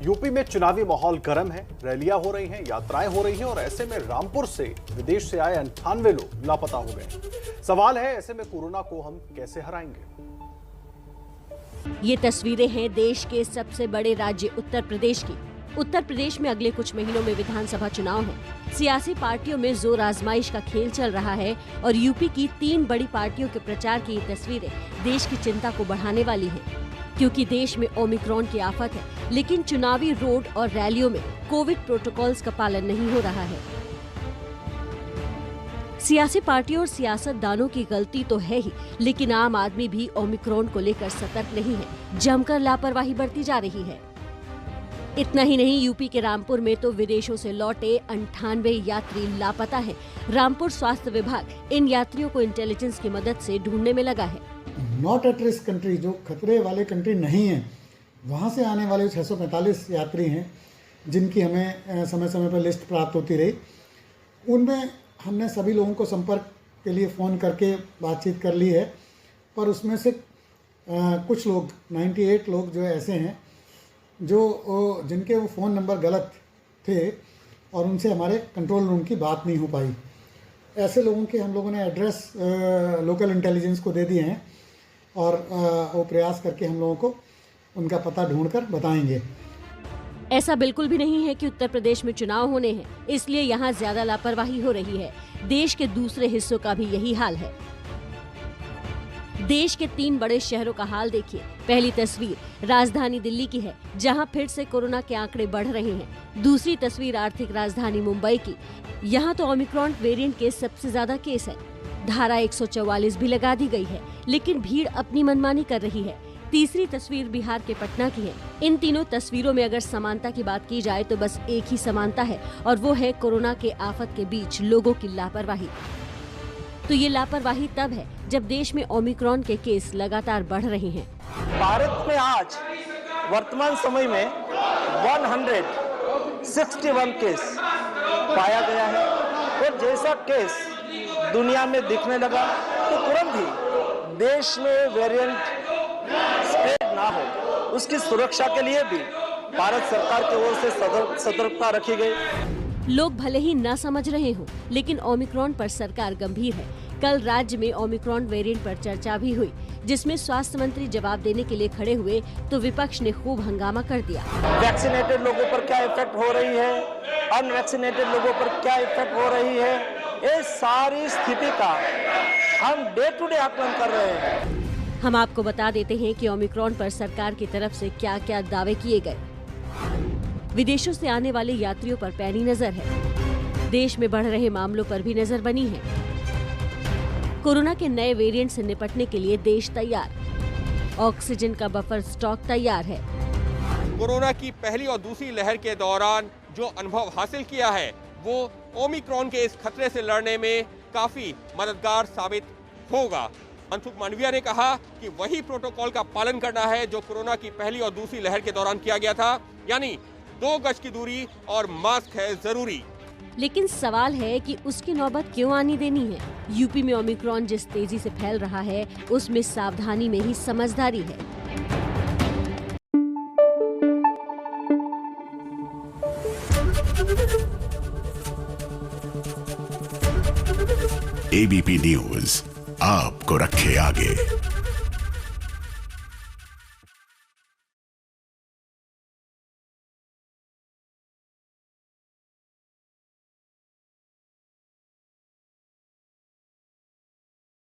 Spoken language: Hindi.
यूपी में चुनावी माहौल गर्म है, रैलियां हो रही हैं, यात्राएं हो रही हैं और ऐसे में रामपुर से विदेश से आए 98 लोग लापता हो गए। सवाल है, ऐसे में कोरोना को हम कैसे हराएंगे? ये तस्वीरें हैं देश के सबसे बड़े राज्य उत्तर प्रदेश की। उत्तर प्रदेश में अगले कुछ महीनों में विधानसभा चुनाव है। सियासी पार्टियों में जोर आजमाइश का खेल चल रहा है और यूपी की 3 बड़ी पार्टियों के प्रचार की ये तस्वीरें देश की चिंता को बढ़ाने वाली हैं। क्योंकि देश में ओमिक्रॉन की आफत है, लेकिन चुनावी रोड और रैलियों में कोविड प्रोटोकॉल्स का पालन नहीं हो रहा है। सियासी पार्टियों और सियासतदानों की गलती तो है ही, लेकिन आम आदमी भी ओमिक्रॉन को लेकर सतर्क नहीं है, जमकर लापरवाही बरती जा रही है। इतना ही नहीं, यूपी के रामपुर में तो विदेशों से लौटे 98 यात्री लापता हैं। रामपुर स्वास्थ्य विभाग इन यात्रियों को इंटेलिजेंस की मदद से ढूंढने में लगा है। नॉट एट रिस्क कंट्री, जो खतरे वाले कंट्री नहीं है, वहाँ से आने वाले 645 यात्री हैं जिनकी हमें समय समय पर लिस्ट प्राप्त होती रही। उनमें हमने सभी लोगों को संपर्क के लिए फ़ोन करके बातचीत कर ली है, पर उसमें से कुछ लोग 98 लोग जो ऐसे हैं जो जिनके वो फ़ोन नंबर गलत थे और उनसे हमारे कंट्रोल रूम की बात नहीं हो पाई। ऐसे लोगों के हम लोगों ने एड्रेस लोकल इंटेलिजेंस को दे दिए हैं और वो प्रयास करके हम लोगों को उनका पता ढूंढकर बताएंगे। ऐसा बिल्कुल भी नहीं है कि उत्तर प्रदेश में चुनाव होने हैं, इसलिए यहाँ ज्यादा लापरवाही हो रही है। देश के दूसरे हिस्सों का भी यही हाल है। देश के 3 बड़े शहरों का हाल देखिए। पहली तस्वीर राजधानी दिल्ली की है, जहां फिर से कोरोना के आंकड़े बढ़ रहे हैं। दूसरी तस्वीर आर्थिक राजधानी मुंबई की। यहां तो ओमिक्रॉन वेरिएंट के सबसे ज्यादा केस है। धारा 144 भी लगा दी गई है, लेकिन भीड़ अपनी मनमानी कर रही है। तीसरी तस्वीर बिहार के पटना की है। इन तीनों तस्वीरों में अगर समानता की बात की जाए तो बस एक ही समानता है, और वो है कोरोना के आफत के बीच लोगों की लापरवाही। तो ये लापरवाही तब है जब देश में ओमिक्रॉन के केस लगातार बढ़ रहे हैं। भारत में आज वर्तमान समय में 161 केस पाया गया है और जैसा केस दुनिया में दिखने लगा तो तुरंत ही देश में वेरिएंट स्प्रेड ना हो, उसकी सुरक्षा के लिए भी भारत सरकार की ओर से सतर्कता रखी गई। लोग भले ही ना समझ रहे हों, लेकिन ओमिक्रॉन पर सरकार गंभीर है। कल राज्य में ओमिक्रॉन वेरिएंट पर चर्चा भी हुई, जिसमें स्वास्थ्य मंत्री जवाब देने के लिए खड़े हुए तो विपक्ष ने खूब हंगामा कर दिया। वैक्सीनेटेड लोगों पर क्या इफेक्ट हो रही है, अनवैक्सीनेटेड लोगों पर क्या इफेक्ट हो रही है, ये सारी स्थिति का हम डे टू डे आकलन कर रहे हैं। हम आपको बता देते हैं कि ओमिक्रॉन पर सरकार की तरफ से क्या क्या दावे किए गए। विदेशों से आने वाले यात्रियों पर पैनी नजर है। देश में बढ़ रहे मामलों पर भी नजर बनी है। कोरोना के नए वेरिएंट से निपटने के लिए देश तैयार। ऑक्सीजन का बफर स्टॉक तैयार है। कोरोना की पहली और दूसरी लहर के दौरान जो अनुभव हासिल किया है, वो ओमिक्रॉन के इस खतरे से लड़ने में काफी मददगार साबित होगा। मनसुख मांडविया ने कहा कि वही प्रोटोकॉल का पालन करना है जो कोरोना की पहली और दूसरी लहर के दौरान किया गया था, यानी 2 गज की दूरी और मास्क है जरूरी। लेकिन सवाल है कि उसकी नौबत क्यों आनी देनी है। यूपी में ओमिक्रॉन जिस तेजी से फैल रहा है, उसमें सावधानी में ही समझदारी है। एबीपी न्यूज़ आपको रखे आगे।